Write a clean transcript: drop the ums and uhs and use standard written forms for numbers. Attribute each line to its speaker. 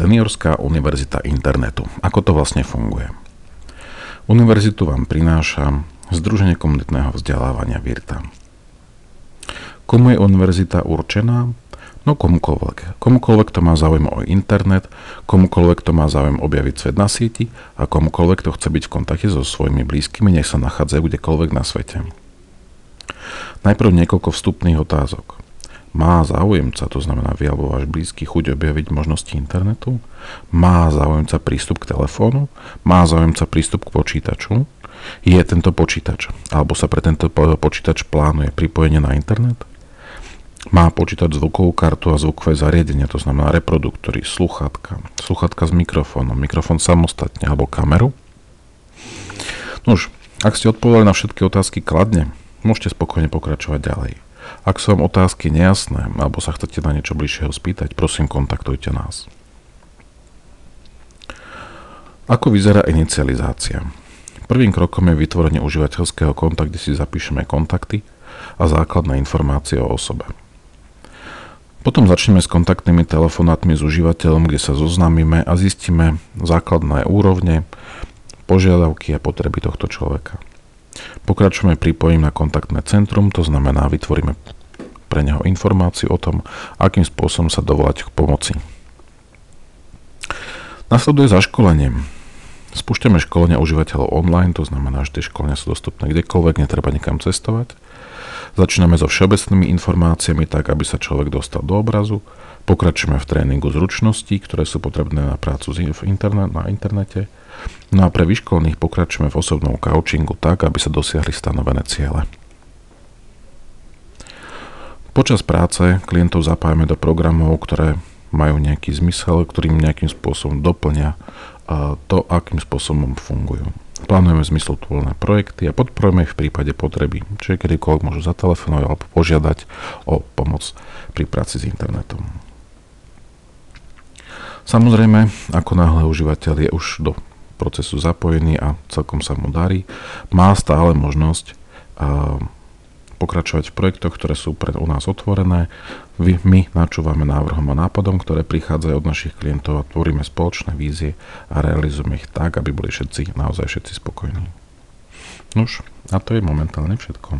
Speaker 1: Seniorská univerzita internetu. Ako to vlastne funguje? Univerzitu vám prináša Združenie komunitného vzdelávania Virta. Komu je univerzita určená? No komukoľvek. Komukoľvek, kto má záujem o internet, komukoľvek, kto má záujem objaviť svet na sieti a komukoľvek, kto chce byť v kontakte so svojimi blízkymi, nech sa nachádzajú kdekoľvek na svete. Najprv niekoľko vstupných otázok. Má záujemca, to znamená vy alebo váš blízky, chuť objaviť možnosti internetu? Má záujemca prístup k telefónu? Má záujemca prístup k počítaču? Je tento počítač, alebo sa pre tento počítač plánuje pripojenie na internet? Má počítač zvukovú kartu a zvukové zariadenie, to znamená reproduktory, sluchátka s mikrofónom, mikrofón samostatne alebo kameru? Nož, ak ste odpovedali na všetky otázky kladne, môžete spokojne pokračovať ďalej. Ak sú vám otázky nejasné, alebo sa chcete na niečo bližšieho spýtať, prosím, kontaktujte nás. Ako vyzerá inicializácia? Prvým krokom je vytvorenie užívateľského konta, kde si zapíšeme kontakty a základné informácie o osobe. Potom začneme s kontaktnými telefonátmi s užívateľom, kde sa zoznámime a zistíme základné úrovne, požiadavky a potreby tohto človeka. Pokračujeme pripojením na kontaktné centrum, to znamená vytvoríme pre neho informáciu o tom, akým spôsobom sa dovolať k pomoci. Nasleduje zaškolenie. Spúšťame školenia užívateľov online, to znamená, že tie školenia sú dostupné kdekoľvek, netreba nikam cestovať. Začíname so všeobecnými informáciami tak, aby sa človek dostal do obrazu. Pokračujeme v tréningu zručností, ktoré sú potrebné na prácu na internete. No a pre vyškolených pokračujeme v osobnom coachingu tak, aby sa dosiahli stanovené ciele. Počas práce klientov zapájame do programov, ktoré majú nejaký zmysel, ktorým nejakým spôsobom doplňa to, akým spôsobom fungujú. Plánujeme zmysluplné projekty a podporujeme ich v prípade potreby, čiže kedykoľvek môžu zatelefonovať alebo požiadať o pomoc pri práci s internetom. Samozrejme, ako náhle užívateľ je už do procesu zapojený a celkom sa mu darí, má stále možnosť pokračovať v projektoch, ktoré sú u nás otvorené. My načúvame návrhom a nápadom, ktoré prichádzajú od našich klientov a tvoríme spoločné vízie a realizujeme ich tak, aby boli naozaj všetci spokojní. Nuž, a to je momentálne všetko.